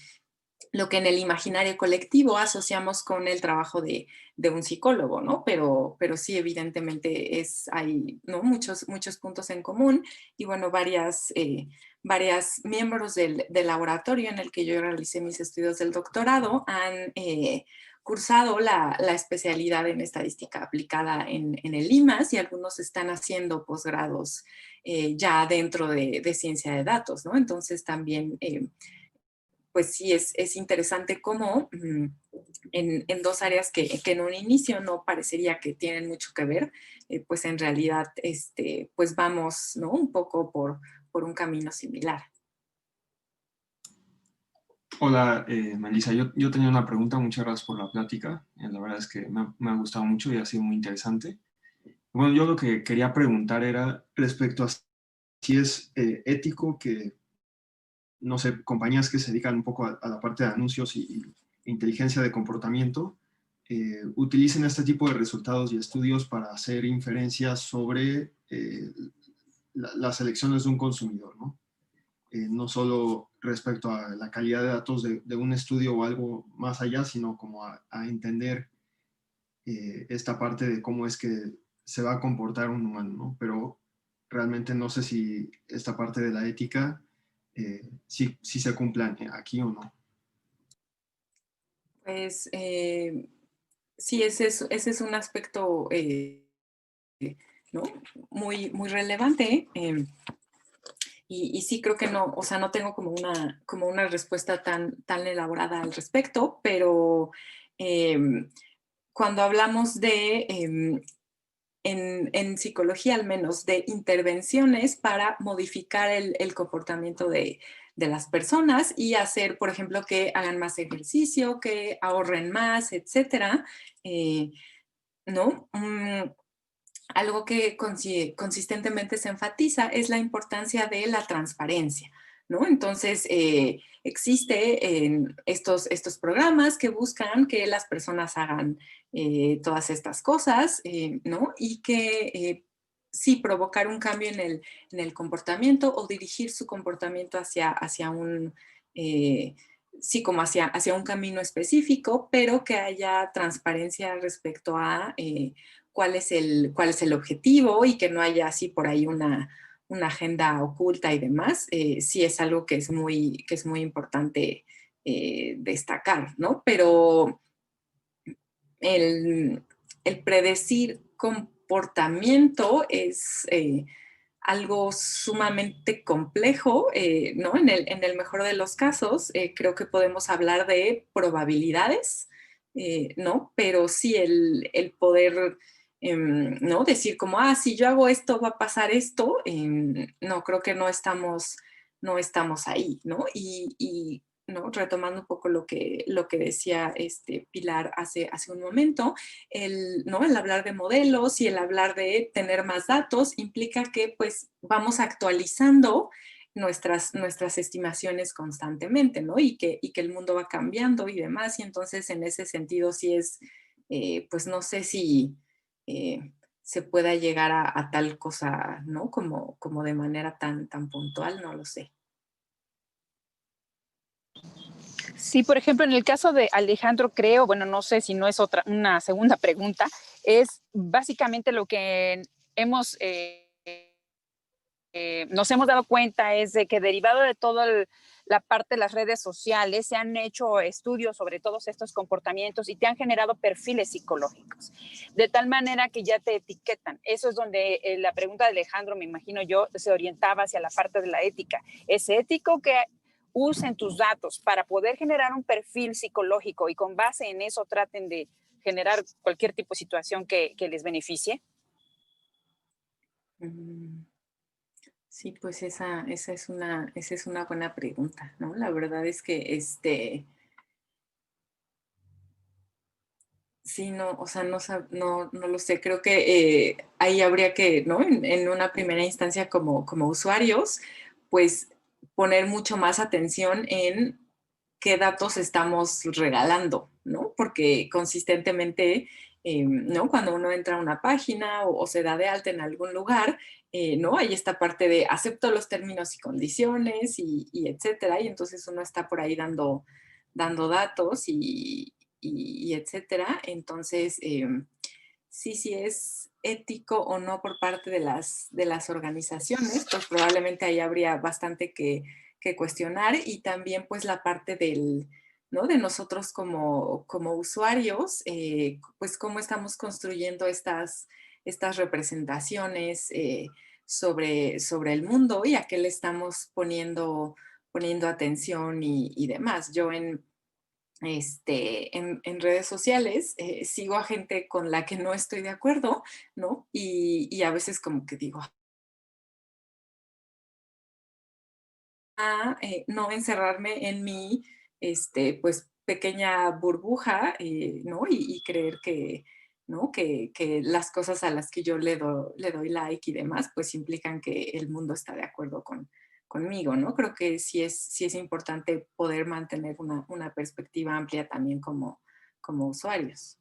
lo que en el imaginario colectivo asociamos con el trabajo de un psicólogo, ¿no? Pero sí, evidentemente hay, ¿no? muchos puntos en común y bueno, varias miembros del laboratorio en el que yo realicé mis estudios del doctorado han cursado la especialidad en estadística aplicada en el IMAS y algunos están haciendo posgrados ya dentro de ciencia de datos, ¿no? Entonces también pues sí es interesante cómo en dos áreas que en un inicio no parecería que tienen mucho que ver, pues en realidad pues vamos, ¿no? Un poco por un camino similar. Hola, Melissa. Yo tenía una pregunta. Muchas gracias por la plática. La verdad es que me ha gustado mucho y ha sido muy interesante. Bueno, yo lo que quería preguntar era respecto a si es ético que, no sé, compañías que se dedican un poco a la parte de anuncios y inteligencia de comportamiento utilicen este tipo de resultados y estudios para hacer inferencias sobre las elecciones de un consumidor, ¿no? No solo respecto a la calidad de datos de un estudio o algo más allá, sino como a entender esta parte de cómo es que se va a comportar un humano, ¿no? Pero realmente no sé si esta parte de la ética sí se cumplan aquí o no. Pues sí, ese es un aspecto ¿no? Muy relevante. Y sí creo que no, o sea, no tengo como una respuesta tan elaborada al respecto, pero cuando hablamos de, en psicología al menos, de intervenciones para modificar el comportamiento de las personas y hacer, por ejemplo, que hagan más ejercicio, que ahorren más, etcétera, ¿no? Algo que consistentemente se enfatiza es la importancia de la transparencia, ¿no? Entonces, existen estos programas que buscan que las personas hagan todas estas cosas, ¿no? Y que sí provocar un cambio en el comportamiento o dirigir su comportamiento hacia un... sí, como hacia un camino específico, pero que haya transparencia respecto a cuál es el objetivo y que no haya así por ahí una agenda oculta y demás, sí es algo que es muy importante destacar, ¿no? Pero el predecir comportamiento es algo sumamente complejo, ¿no? En el mejor de los casos, creo que podemos hablar de probabilidades, ¿no? Pero sí el poder, ¿no? Decir como, si yo hago esto, va a pasar esto, no, creo que no estamos ahí, ¿no? Y ¿no? Retomando un poco lo que decía Pilar hace un momento, ¿no? El hablar de modelos y el hablar de tener más datos implica que pues vamos actualizando nuestras estimaciones constantemente, ¿no? Y que el mundo va cambiando y demás, y entonces en ese sentido sí es, pues no sé si se pueda llegar a tal cosa, ¿no? Como de manera tan puntual, no lo sé. Sí, por ejemplo, en el caso de Alejandro, creo, bueno, no sé si no es una segunda pregunta, es básicamente lo que nos hemos dado cuenta es de que derivado de toda la parte de las redes sociales se han hecho estudios sobre todos estos comportamientos y te han generado perfiles psicológicos, de tal manera que ya te etiquetan. Eso es donde la pregunta de Alejandro, me imagino yo, se orientaba hacia la parte de la ética. ¿Es ético que usen tus datos para poder generar un perfil psicológico y con base en eso traten de generar cualquier tipo de situación que les beneficie? Sí, pues esa es una buena pregunta, ¿no? La verdad es que sí, no, o sea, no lo sé. Creo que ahí habría que, ¿no? En una primera instancia como usuarios, pues poner mucho más atención en qué datos estamos regalando, ¿no? Porque consistentemente, ¿no? Cuando uno entra a una página o se da de alta en algún lugar, ¿no? Hay esta parte de acepto los términos y condiciones y etcétera, y entonces uno está por ahí dando datos y etcétera. Entonces, sí es ético o no por parte de las organizaciones, pues probablemente ahí habría bastante que cuestionar, y también pues la parte ¿no? De nosotros como usuarios, pues cómo estamos construyendo estas representaciones sobre el mundo y a qué le estamos poniendo poniendo atención y demás. Yo en redes sociales sigo a gente con la que no estoy de acuerdo, ¿no? Y a veces como que digo, no encerrarme en mi, pues, pequeña burbuja, ¿no? Y creer que, ¿no? Que las cosas a las que yo le doy like y demás, pues implican que el mundo está de acuerdo conmigo, ¿no? Creo que sí es importante poder mantener una perspectiva amplia también como usuarios.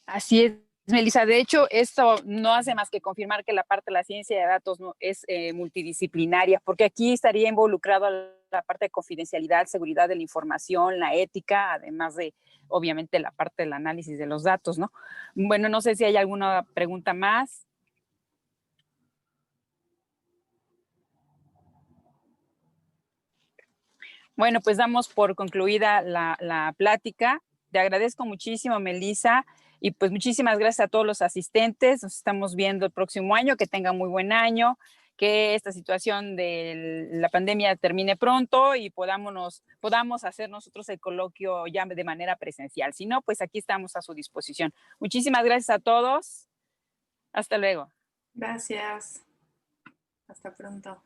Así es, Melissa. De hecho, esto no hace más que confirmar que la parte de la ciencia de datos no, es multidisciplinaria, porque aquí estaría involucrado la parte de confidencialidad, seguridad de la información, la ética, además de, obviamente, la parte del análisis de los datos, ¿no? Bueno, no sé si hay alguna pregunta más. Bueno, pues damos por concluida la plática. Te agradezco muchísimo, Melissa, y pues muchísimas gracias a todos los asistentes. Nos estamos viendo el próximo año. Que tengan muy buen año, que esta situación de la pandemia termine pronto y podamos hacer nosotros el coloquio ya de manera presencial. Si no, pues aquí estamos a su disposición. Muchísimas gracias a todos. Hasta luego. Gracias. Hasta pronto.